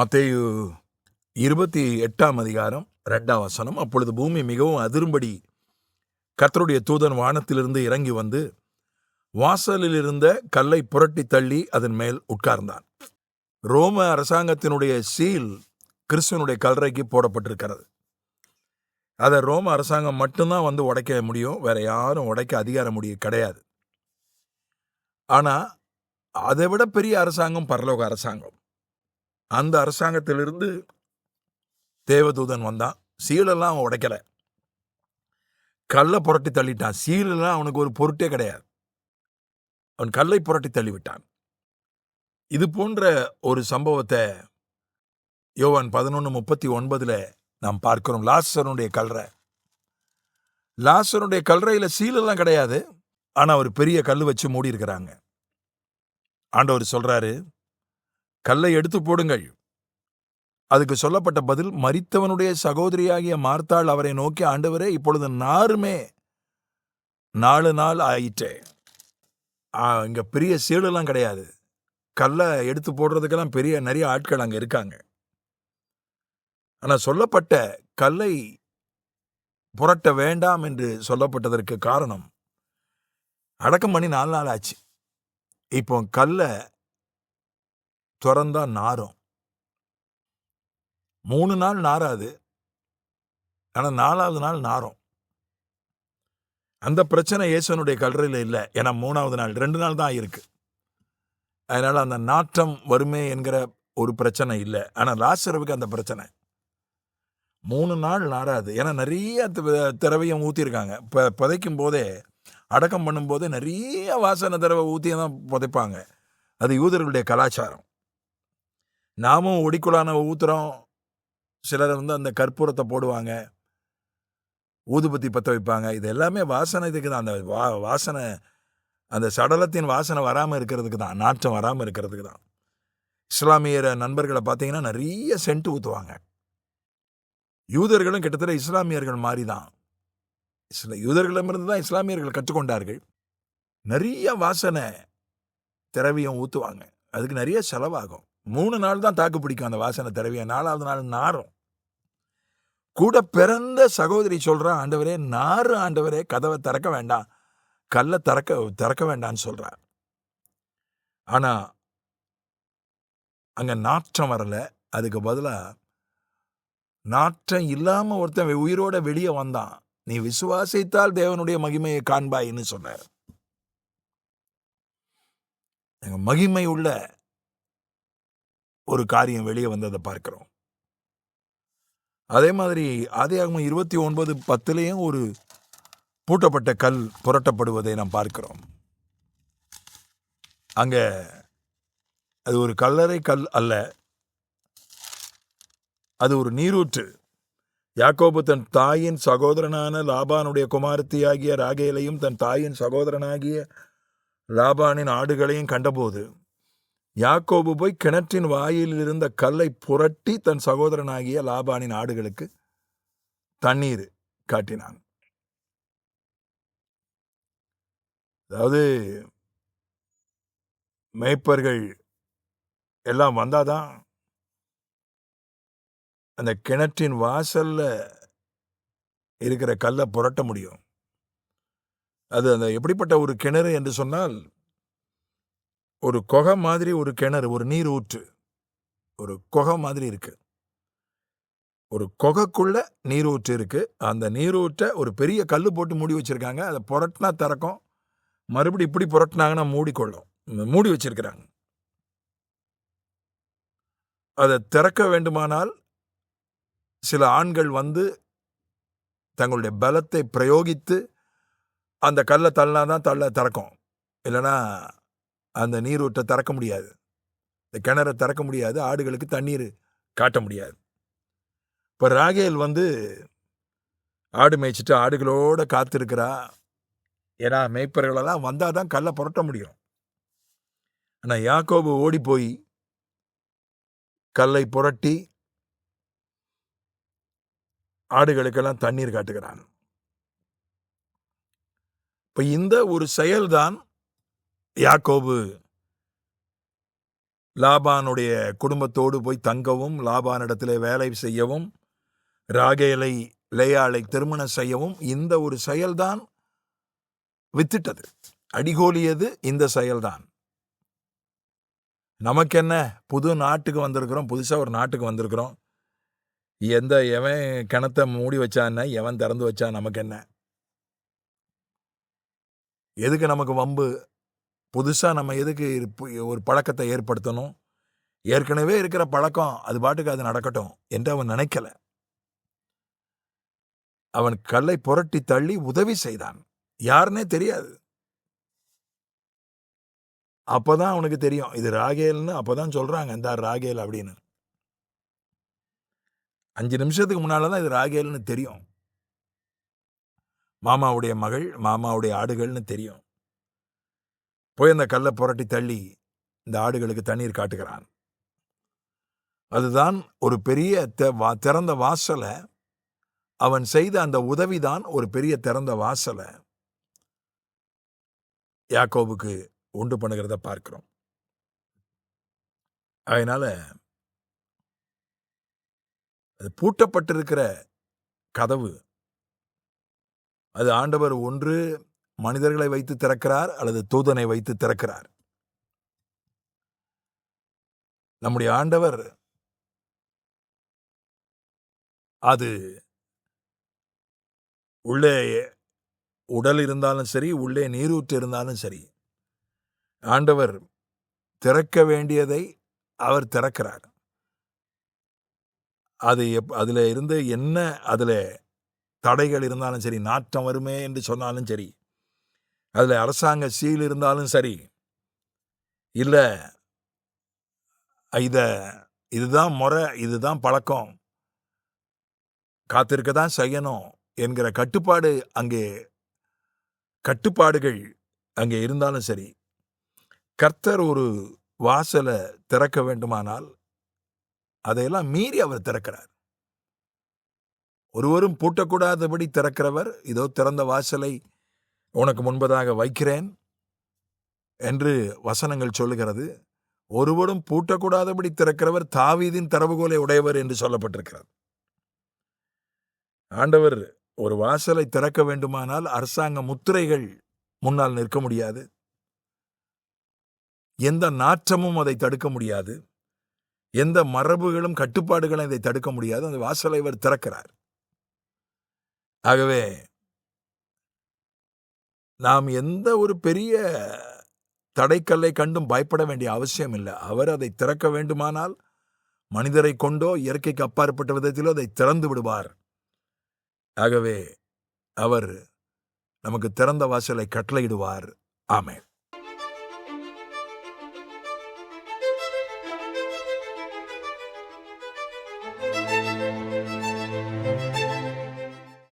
மத்தேயு 28ஆம் அதிகாரம் 2ஆம் வசனம். அப்பொழுது பூமி மிகவும் அதிரும்படி கர்த்தருடைய தூதன் வானத்திலிருந்து இறங்கி வந்து வாசலில் இருந்த கல்லை புரட்டி தள்ளி அதன் மேல் உட்கார்ந்தான். ரோம அரசாங்கத்தினுடைய சீல் கிறிஸ்துவனுடைய கல்லறைக்கு போடப்பட்டிருக்கிறது. அதை ரோம அரசாங்கம் மட்டும்தான் வந்து உடைக்க முடியும், வேற யாரும் உடைக்க அதிகாரம் கிடையாது. ஆனா அதை விட பெரிய அரசாங்கம் பரலோக அரசாங்கம். அந்த அரசாங்கத்திலிருந்து தேவதூதன் வந்தான். சீலெல்லாம் அவன் உடைக்கல, கல்லை புரட்டி தள்ளிட்டான். சீலெல்லாம் அவனுக்கு ஒரு பொருட்டே கிடையாது. அவன் கல்லை புரட்டி தள்ளிவிட்டான். இது போன்ற ஒரு சம்பவத்தை யோவான் 11:39 நாம் பார்க்கிறோம். லாசருடைய கல்லறையில சீலெல்லாம் கிடையாது, ஆனா ஒரு பெரிய கல் வச்சு மூடி இருக்கிறாங்க. ஆண்டவர் சொல்றாரு, கல்லை எடுத்து போடுங்கள். அதுக்கு சொல்லப்பட்ட பதில், மரித்தவனுடைய சகோதரியாகிய மார்த்தாள் அவரை நோக்கி, ஆண்டவரே, இப்பொழுது நாருமே 4 நாள் ஆயிட்டே. இங்க பெரிய சீலெல்லாம் கிடையாது, கல்லை எடுத்து போடுறதுக்கெல்லாம் நிறைய ஆட்கள் அங்க இருக்காங்க. ஆனா சொல்லப்பட்ட கல்லை புரட்ட வேண்டாம் என்று சொல்லப்பட்டதற்கு காரணம், அடக்கம் பண்ணி 4 நாள் ஆச்சு. இப்போ கல்லை திறந்தா நாரும். 3 நாள் நாராது, ஆனா 4ஆவது நாள் நாரும். அந்த பிரச்சனை இயேசுனுடைய கல்லறையில் இல்லை. ஏன்னா 3ஆவது நாள் 2 நாள் தான் இருக்கு. அதனால அந்த நாற்றம் வருமே என்கிற ஒரு பிரச்சனை இல்லை. ஆனா லாசருவுக்கு அந்த பிரச்சனை. 3 நாள் நாராது. ஏன்னா நிறைய திரவியம் ஊற்றிருக்காங்க. புதைக்கும் போதே, அடக்கம் பண்ணும்போதே நிறைய வாசனை திரவ ஊற்றியை தான் புதைப்பாங்க. அது யூதர்களுடைய கலாச்சாரம். நாமும் ஒடிக்குள்ளான ஊத்துறோம். சிலர் அந்த கற்பூரத்தை போடுவாங்க, ஊதுபத்தி பற்ற வைப்பாங்க. இது எல்லாமே வாசனை இதுக்கு தான். அந்த வாசனை, அந்த சடலத்தின் வாசனை வராமல் இருக்கிறதுக்கு தான், நாற்றம் வராமல் இருக்கிறதுக்கு தான். இஸ்லாமியர் நண்பர்களை பார்த்தீங்கன்னா நிறைய சென்ட் ஊற்றுவாங்க. யூதர்களும் கிட்டத்தட்ட இஸ்லாமியர்கள் மாதிரி தான். யூதர்களிடமிருந்து தான் இஸ்லாமியர்கள் கற்றுக்கொண்டார்கள். நிறைய வாசனை திரவியம் ஊற்றுவாங்க. அதுக்கு நிறைய செலவாகும். 3 நாள் தான் தாக்கு பிடிக்கும் அந்த வாசனை திரவியம். 4ஆவது நாள் நாரும். கூட பிறந்த சகோதரி சொல்றா, ஆண்டவரே நாரு, ஆண்டவரே கதவை திறக்க வேண்டாம், கல்லை திறக்க வேண்டாம்னு சொல்றார். ஆனா அங்க நாற்றம் வரல. அதுக்கு பதிலா நாற்றம் இல்லாம ஒருத்தன் உயிரோட வெளியே வந்தான். நீ விசுவாசித்தால் தேவனுடைய மகிமையை காண்பாயின்னு சொன்னார். மகிமை உள்ள ஒரு காரியம் வெளியே வந்ததை பார்க்கிறோம். அதே மாதிரி ஆதியாகமம் 29:10 ஒரு பூட்டப்பட்ட கல் புரட்டப்படுவதை நாம் பார்க்கிறோம். அங்க அது ஒரு கல்லறை கல் அல்ல, அது ஒரு நீரூற்று. யாக்கோபு தன் தாயின் சகோதரனான லாபானுடைய குமாரத்தியாகிய ராகேலையும் தன் தாயின் சகோதரனாகிய லாபானின் ஆடுகளையும் கண்டபோது யாக்கோபு போய் கிணற்றின் வாயில் இருந்த கல்லை புரட்டி தன் சகோதரனாகிய லாபானின் ஆடுகளுக்கு தண்ணீர் காட்டினான். அதாவது மேய்ப்பர்கள் எல்லாம் வந்தாதான் அந்த கிணற்றின் வாசல்ல இருக்கிற கல்லை புரட்ட முடியும். அது அந்த எப்படிப்பட்ட ஒரு கிணறு என்று சொன்னால், ஒரு குகை மாதிரி ஒரு கிணறு, ஒரு நீர் ஊற்று, ஒரு குகை மாதிரி இருக்கு. ஒரு குகைக்குள்ள நீரூற்று இருக்கு. அந்த நீரூற்றை ஒரு பெரிய கல் போட்டு மூடி வச்சிருக்காங்க. அதை புரட்டினா திறக்கும், மறுபடியும் இப்படி புரட்டினாங்கன்னா மூடிக்கொள்ளும். மூடி வச்சிருக்கிறாங்க. அதை திறக்க வேண்டுமானால் சில ஆண்கள் தங்களுடைய பலத்தை பிரயோகித்து அந்த கல்லை தள்ளினாதான் திறக்கும். இல்லைன்னா அந்த நீரூற்றை திறக்க முடியாது, இந்த கிணறை திறக்க முடியாது, ஆடுகளுக்கு தண்ணீர் காட்ட முடியாது. இப்போ ராகேல் ஆடு மேய்ச்சிட்டு ஆடுகளோட காத்திருக்கிறா. ஏன்னா மேய்ப்பர்களெல்லாம் வந்தாதான் கல்லை புரட்ட முடியும். ஆனால் யாக்கோபு ஓடி போய் கல்லை புரட்டி ஆடுகளுக்கெல்லாம் தண்ணீர் காட்டுகிறான். இப்போ இந்த ஒரு செயல்தான் யாக்கோபு லாபானுடைய குடும்பத்தோடு போய் தங்கவும், லாபானிடத்திலே வேலை செய்யவும், ராகேலை லேயாளை திருமணம் செய்யவும் இந்த ஒரு செயல்தான் வித்திட்டது. அடிகோலியது இந்த செயல்தான். நமக்கு என்ன, புது நாட்டுக்கு வந்திருக்கிறோம், புதுசா ஒரு நாட்டுக்கு வந்திருக்கிறோம். எவன் கிணத்தை மூடி வச்சான்னா, எவன் திறந்து வச்சா நமக்கு என்ன? எதுக்கு நமக்கு வம்பு? புதுசா நம்ம எதுக்கு ஒரு பழக்கத்தை ஏற்படுத்தணும்? ஏற்கனவே இருக்கிற பழக்கம் அது பாட்டுக்கு அது நடக்கட்டும் என்று அவன் நினைக்கல. அவன் கல்லை புரட்டி தள்ளி உதவி செய்தான். யாருன்னே தெரியாது. அப்பதான் அவனுக்கு தெரியும் இது ராகேல்னு. அப்பதான் சொல்றாங்க, இந்த ராகேல் அப்படின்னு. 5 நிமிஷத்துக்கு முன்னாலதான் இது ராகேல்னு தெரியும். மாமாவுடைய மகள், மாமாவுடைய ஆடுகள்னு தெரியும். போய் அந்த கல்லை புரட்டி தள்ளி இந்த ஆடுகளுக்கு தண்ணீர் காட்டுகிறான். அதுதான் ஒரு பெரிய திறந்த வாசலை. அவன் செய்த அந்த உதவிதான் ஒரு பெரிய திறந்த வாசலை யாக்கோபுக்கு உண்டு பண்ணுகிறத பார்க்கிறோம். அதனால அது பூட்டப்பட்டிருக்கிற கதவு, அது ஆண்டவர் ஒன்று மனிதர்களை வைத்து திறக்கிறார் அல்லது தூதனை வைத்து திறக்கிறார். நம்முடைய ஆண்டவர் அது உள்ளே உடல் இருந்தாலும் சரி, உள்ளே நீரூற்று இருந்தாலும் சரி, ஆண்டவர் திறக்க வேண்டியதை அவர் திறக்கிறார். அது அதுல இருந்து என்ன அதுல தடைகள் இருந்தாலும் சரி, நாட்டம் வருமே என்று சொன்னாலும் சரி, அதுல அரசாங்க சீல் இருந்தாலும் சரி, இல்ல இதுதான் முறை, இதுதான் பழக்கம், காத்திருக்க தான் செய்யணும் என்கிற கட்டுப்பாடுகள் அங்கே இருந்தாலும் சரி, கர்த்தர் ஒரு வாசலை திறக்க வேண்டுமானால் அதையெல்லாம் மீறி அவர் திறக்கிறார். ஒருவரும் பூட்டக்கூடாதபடி திறக்கிறவர். இதோ திறந்த வாசலை உனக்கு முன்பதாக வைக்கிறேன் என்று வசனங்கள் சொல்லுகிறது. ஒருவரும் பூட்டக்கூடாதபடி திறக்கிறவர் தாவீதின் திறவுகோலை உடையவர் என்று சொல்லப்பட்டிருக்கிறது. ஆண்டவர் ஒரு வாசலை திறக்க வேண்டுமானால் அரசாங்க முத்திரைகள் முன்னால் நிற்க முடியாது. எந்த நாற்றமும் அதை தடுக்க முடியாது. எந்த மரபுகளும் கட்டுப்பாடுகளும் இதை தடுக்க முடியாது. அந்த வாசலை அவர் திறக்கிறார். ஆகவே நாம் எந்த ஒரு பெரிய தடைக்கல்லை கண்டும் பயப்பட வேண்டிய அவசியம் இல்லை. அவர் அதை திறக்க வேண்டுமானால் மனிதரை கொண்டோ இயற்கைக்கு அப்பாற்பட்ட விதத்திலோ அதை திறந்து விடுவார். ஆகவே அவர் நமக்கு திறந்த வாசலை கட்டளையிடுவார். ஆமென்.